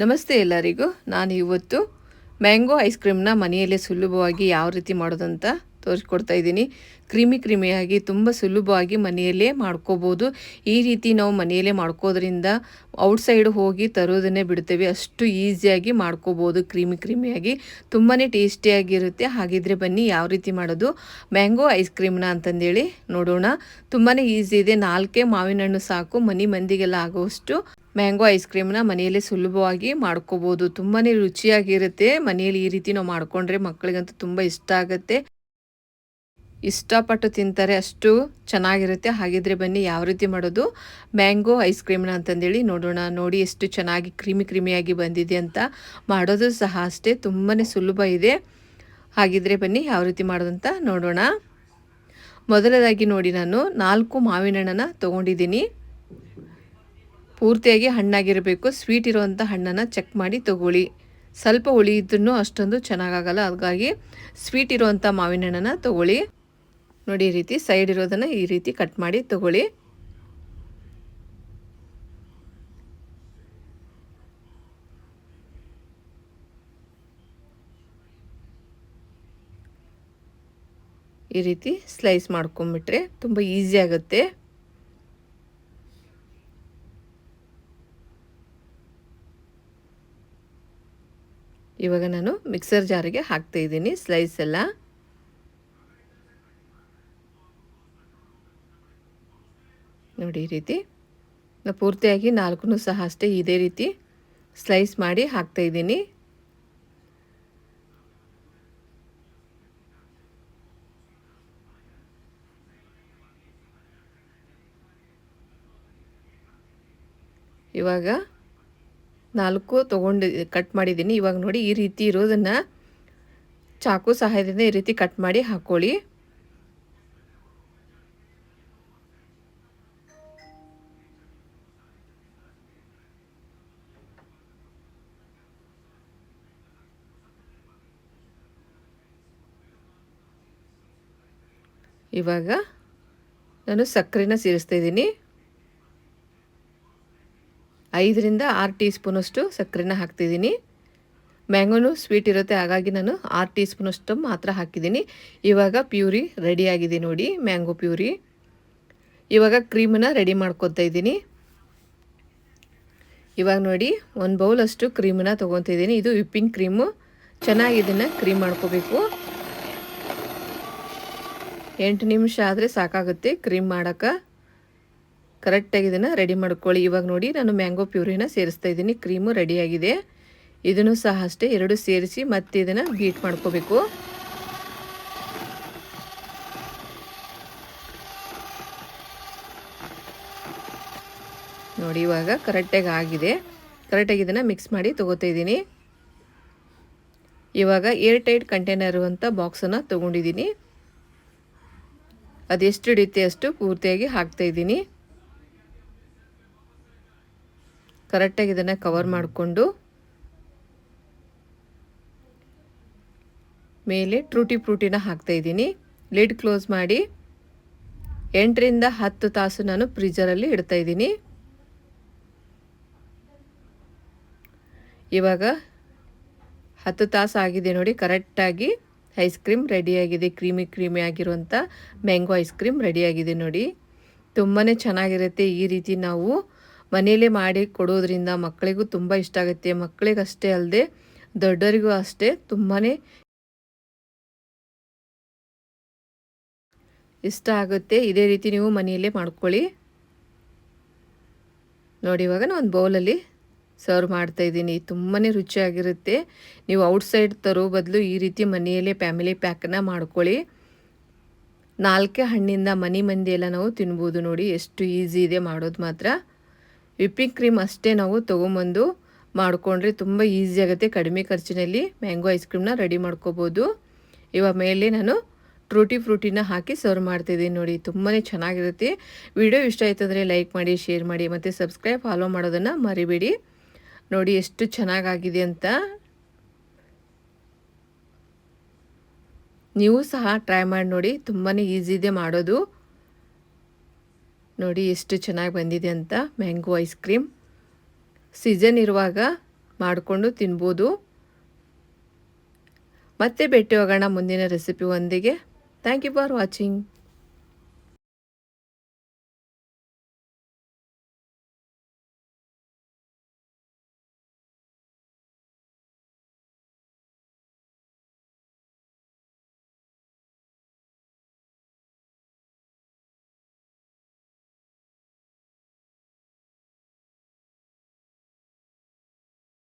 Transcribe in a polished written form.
ನಮಸ್ತೆ ಎಲ್ಲರಿಗೂ. ನಾನು ಇವತ್ತು ಮ್ಯಾಂಗೋ ಐಸ್ ಕ್ರೀಮ್ನ ಮನೆಯಲ್ಲೇ ಸುಲಭವಾಗಿ ಯಾವ ರೀತಿ ಮಾಡೋದಂತ ತೋರಿಸ್ಕೊಡ್ತಾ ಇದ್ದೀನಿ. ಕ್ರೀಮಿಯಾಗಿ ತುಂಬ ಸುಲಭವಾಗಿ ಮನೆಯಲ್ಲೇ ಮಾಡ್ಕೋಬೋದು. ಈ ರೀತಿ ನಾವು ಮನೆಯಲ್ಲೇ ಮಾಡ್ಕೋದ್ರಿಂದ ಔಟ್ಸೈಡ್ ಹೋಗಿ ತರೋದನ್ನೇ ಬಿಡ್ತೇವೆ. ಅಷ್ಟು ಈಸಿಯಾಗಿ ಮಾಡ್ಕೋಬೋದು. ಕ್ರೀಮಿಯಾಗಿ ತುಂಬಾ ಟೇಸ್ಟಿಯಾಗಿರುತ್ತೆ. ಹಾಗಿದ್ರೆ ಬನ್ನಿ ಯಾವ ರೀತಿ ಮಾಡೋದು ಮ್ಯಾಂಗೋ ಐಸ್ ಕ್ರೀಮ್ನ ಅಂತಂದೇಳಿ ನೋಡೋಣ. ತುಂಬಾ ಈಸಿ ಇದೆ. 4 ಮಾವಿನ ಹಣ್ಣು ಸಾಕು. ಮಂದಿಗೆಲ್ಲ ಆಗುವಷ್ಟು ಮ್ಯಾಂಗೋ ಐಸ್ ಕ್ರೀಮ್ನ ಮನೆಯಲ್ಲೇ ಸುಲಭವಾಗಿ ಮಾಡ್ಕೋಬೋದು. ತುಂಬಾ ರುಚಿಯಾಗಿರುತ್ತೆ. ಮನೆಯಲ್ಲಿ ಈ ರೀತಿ ನಾವು ಮಾಡ್ಕೊಂಡ್ರೆ ಮಕ್ಕಳಿಗಂತೂ ತುಂಬ ಇಷ್ಟ ಆಗುತ್ತೆ. ಇಷ್ಟಪಟ್ಟು ತಿಂತಾರೆ, ಅಷ್ಟು ಚೆನ್ನಾಗಿರುತ್ತೆ. ಹಾಗಿದ್ರೆ ಬನ್ನಿ ಯಾವ ರೀತಿ ಮಾಡೋದು ಮ್ಯಾಂಗೋ ಐಸ್ ಕ್ರೀಮ್ನ ಅಂತಂದೇಳಿ ನೋಡೋಣ. ನೋಡಿ ಎಷ್ಟು ಚೆನ್ನಾಗಿ ಕ್ರೀಮಿಯಾಗಿ ಬಂದಿದೆ ಅಂತ. ಮಾಡೋದು ಸಹ ಅಷ್ಟೇ ತುಂಬಾ ಸುಲಭ ಇದೆ. ಹಾಗಿದ್ರೆ ಬನ್ನಿ ಯಾವ ರೀತಿ ಮಾಡೋದಂತ ನೋಡೋಣ. ಮೊದಲದಾಗಿ ನೋಡಿ, ನಾನು 4 ಮಾವಿನ ಹಣ್ಣನ್ನು ತೊಗೊಂಡಿದ್ದೀನಿ. ಪೂರ್ತಿಯಾಗಿ ಹಣ್ಣಾಗಿರಬೇಕು. ಸ್ವೀಟ್ ಇರುವಂಥ ಹಣ್ಣನ್ನು ಚೆಕ್ ಮಾಡಿ ತಗೊಳ್ಳಿ. ಸ್ವಲ್ಪ ಹುಳಿ ಇದ್ರೂ ಅಷ್ಟೊಂದು ಚೆನ್ನಾಗಾಗಲ್ಲ. ಹಾಗಾಗಿ ಸ್ವೀಟ್ ಇರುವಂಥ ಮಾವಿನ ಹಣ್ಣನ್ನು ತಗೊಳ್ಳಿ. ನೋಡಿ, ಈ ರೀತಿ ಸೈಡ್ ಇರೋದನ್ನು ಈ ರೀತಿ ಕಟ್ ಮಾಡಿ ತಗೊಳ್ಳಿ. ಈ ರೀತಿ ಸ್ಲೈಸ್ ಮಾಡ್ಕೊಂಬಿಟ್ರೆ ತುಂಬ ಈಸಿ ಆಗುತ್ತೆ. ಇವಾಗ ನಾನು ಮಿಕ್ಸರ್ ಜಾರಿಗೆ ಹಾಕ್ತಾ ಇದ್ದೀನಿ ಸ್ಲೈಸ್ ಎಲ್ಲ. ನೋಡಿ, ಈ ರೀತಿ ನಾನು ಪೂರ್ತಿಯಾಗಿ 4 ಸಹ ಅಷ್ಟೇ ಇದೇ ರೀತಿ ಸ್ಲೈಸ್ ಮಾಡಿ ಹಾಕ್ತಾ ಇದ್ದೀನಿ. ಇವಾಗ 4 ತೊಗೊಂಡು ಕಟ್ ಮಾಡಿದ್ದೀನಿ. ಇವಾಗ ನೋಡಿ, ಈ ರೀತಿ ಇರೋದನ್ನು ಚಾಕು ಸಹಾಯದಿಂದ ಈ ರೀತಿ ಕಟ್ ಮಾಡಿ ಹಾಕ್ಕೊಳ್ಳಿ. ಇವಾಗ ನಾನು ಸಕ್ಕರೆನ ಸೇರಿಸ್ತಾ ಇದ್ದೀನಿ. 5ರಿಂದ 6 ಟೀ ಸ್ಪೂನಷ್ಟು ಸಕ್ಕರೆನ ಹಾಕ್ತಿದ್ದೀನಿ. ಮ್ಯಾಂಗೋನು ಸ್ವೀಟ್ ಇರುತ್ತೆ, ಹಾಗಾಗಿ ನಾನು 6 ಟೀ ಸ್ಪೂನಷ್ಟು ಮಾತ್ರ ಹಾಕಿದ್ದೀನಿ. ಇವಾಗ ಪ್ಯೂರಿ ರೆಡಿಯಾಗಿದೆ ನೋಡಿ, ಮ್ಯಾಂಗೋ ಪ್ಯೂರಿ. ಇವಾಗ ಕ್ರೀಮನ್ನು ರೆಡಿ ಮಾಡ್ಕೊತಾ ಇದ್ದೀನಿ. ಇವಾಗ ನೋಡಿ, 1 ಬೌಲಷ್ಟು ಕ್ರೀಮನ್ನು ತೊಗೊತಾ ಇದ್ದೀನಿ. ಇದು ವಿಪ್ಪಿಂಗ್ ಕ್ರೀಮು. ಚೆನ್ನಾಗಿ ಇದನ್ನು ಕ್ರೀಮ್ ಮಾಡ್ಕೋಬೇಕು. 8 ನಿಮಿಷ ಆದರೆ ಸಾಕಾಗುತ್ತೆ ಕ್ರೀಮ್ ಮಾಡೋಕ್ಕೆ. ಕರೆಕ್ಟಾಗಿ ಇದನ್ನು ರೆಡಿ ಮಾಡ್ಕೊಳ್ಳಿ. ಇವಾಗ ನೋಡಿ, ನಾನು ಮ್ಯಾಂಗೋ ಪ್ಯೂರಿನ ಸೇರಿಸ್ತಾ ಇದ್ದೀನಿ. ಕ್ರೀಮು ರೆಡಿಯಾಗಿದೆ. ಇದನ್ನು ಸಹ ಅಷ್ಟೇ 2 ಸೇರಿಸಿ ಮತ್ತೆ ಇದನ್ನು ಬೀಟ್ ಮಾಡ್ಕೋಬೇಕು. ನೋಡಿ, ಇವಾಗ ಕರೆಕ್ಟಾಗಿ ಆಗಿದೆ. ಕರೆಕ್ಟಾಗಿ ಇದನ್ನು ಮಿಕ್ಸ್ ಮಾಡಿ ತೊಗೋತಾ ಇದ್ದೀನಿ. ಇವಾಗ ಏರ್ ಟೈಟ್ ಕಂಟೈನರ್ ಇರುವಂಥ ಬಾಕ್ಸನ್ನು ತೊಗೊಂಡಿದ್ದೀನಿ. ಅದೆಷ್ಟು ಹಿಡಿಯುತ್ತೆ ಅಷ್ಟು ಪೂರ್ತಿಯಾಗಿ ಹಾಕ್ತಾ ಇದ್ದೀನಿ. ಕರೆಕ್ಟಾಗಿ ಇದನ್ನು ಕವರ್ ಮಾಡಿಕೊಂಡು ಮೇಲೆ ಟ್ರೂಟಿ ಫ್ರೂಟಿನ ಹಾಕ್ತಾ ಇದ್ದೀನಿ. ಲಿಡ್ ಕ್ಲೋಸ್ ಮಾಡಿ 8ರಿಂದ 10 ತಾಸು ನಾನು ಫ್ರೀಜರಲ್ಲಿ ಇಡ್ತಾ ಇದ್ದೀನಿ. ಇವಾಗ 10 ತಾಸು ಆಗಿದೆ ನೋಡಿ. ಕರೆಕ್ಟಾಗಿ ಐಸ್ ಕ್ರೀಮ್ ರೆಡಿಯಾಗಿದೆ. ಕ್ರೀಮಿ ಆಗಿರುವಂಥ ಮ್ಯಾಂಗೋ ಐಸ್ ಕ್ರೀಮ್ ರೆಡಿಯಾಗಿದೆ ನೋಡಿ. ತುಂಬಾ ಚೆನ್ನಾಗಿರುತ್ತೆ. ಈ ರೀತಿ ನಾವು ಮನೆಯಲ್ಲೇ ಮಾಡಿ ಕೊಡೋದ್ರಿಂದ ಮಕ್ಕಳಿಗೂ ತುಂಬ ಇಷ್ಟ ಆಗುತ್ತೆ. ಮಕ್ಕಳಿಗಷ್ಟೇ ಅಲ್ಲದೆ ದೊಡ್ಡವರಿಗೂ ಅಷ್ಟೇ ತುಂಬಾ ಇಷ್ಟ ಆಗುತ್ತೆ. ಇದೇ ರೀತಿ ನೀವು ಮನೆಯಲ್ಲೇ ಮಾಡ್ಕೊಳ್ಳಿ. ನೋಡಿ, ಇವಾಗ ನಾನು ಒಂದು ಬೌಲಲ್ಲಿ ಸರ್ವ್ ಮಾಡ್ತಾಯಿದ್ದೀನಿ. ತುಂಬಾ ರುಚಿಯಾಗಿರುತ್ತೆ. ನೀವು ಔಟ್ಸೈಡ್ ತರೋ ಬದಲು ಈ ರೀತಿ ಮನೆಯಲ್ಲೇ ಫ್ಯಾಮಿಲಿ ಪ್ಯಾಕನ್ನು ಮಾಡ್ಕೊಳ್ಳಿ. 4 ಹಣ್ಣಿಂದ ಮಂದಿ ಎಲ್ಲ ನಾವು ತಿನ್ಬೋದು. ನೋಡಿ, ಎಷ್ಟು ಈಸಿ ಇದೆ ಮಾಡೋದು ಮಾತ್ರ. ವಿಪ್ಪಿಂಗ್ ಕ್ರೀಮ್ ಅಷ್ಟೇ ನಾವು ತೊಗೊಂಬಂದು ಮಾಡಿಕೊಂಡ್ರೆ ತುಂಬ ಈಸಿ ಆಗುತ್ತೆ. ಕಡಿಮೆ ಖರ್ಚಿನಲ್ಲಿ ಮ್ಯಾಂಗೋ ಐಸ್ ಕ್ರೀಮ್ನ ರೆಡಿ ಮಾಡ್ಕೋಬೋದು. ಇವಾಗ ಮೇಲೆ ನಾನು ಟ್ರೂಟಿ ಫ್ರೂಟಿನ ಹಾಕಿ ಸರ್ವ್ ಮಾಡ್ತಿದ್ದೀನಿ ನೋಡಿ. ತುಂಬಾ ಚೆನ್ನಾಗಿರುತ್ತೆ. ವಿಡಿಯೋ ಇಷ್ಟ ಆಯ್ತು ಅಂದರೆ ಲೈಕ್ ಮಾಡಿ, ಶೇರ್ ಮಾಡಿ, ಮತ್ತು ಸಬ್ಸ್ಕ್ರೈಬ್ ಫಾಲೋ ಮಾಡೋದನ್ನು ಮರಿಬೇಡಿ. ನೋಡಿ ಎಷ್ಟು ಚೆನ್ನಾಗಾಗಿದೆ ಅಂತ. ನೀವು ಸಹ ಟ್ರೈ ಮಾಡಿ ನೋಡಿ. ತುಂಬಾ ಈಸಿ ಇದೆ ಮಾಡೋದು. ನೋಡಿ ಎಷ್ಟು ಚೆನ್ನಾಗಿ ಬಂದಿದೆ ಅಂತ ಮ್ಯಾಂಗೋ ಐಸ್ ಕ್ರೀಮ್. ಸೀಸನ್ ಇರುವಾಗ ಮಾಡಿಕೊಂಡು ತಿನ್ಬೋದು. ಮತ್ತೆ ಭೇಟಿ ಹೋಗೋಣ ಮುಂದಿನ ರೆಸಿಪಿ ಒಂದಿಗೆ. Thank you for watching.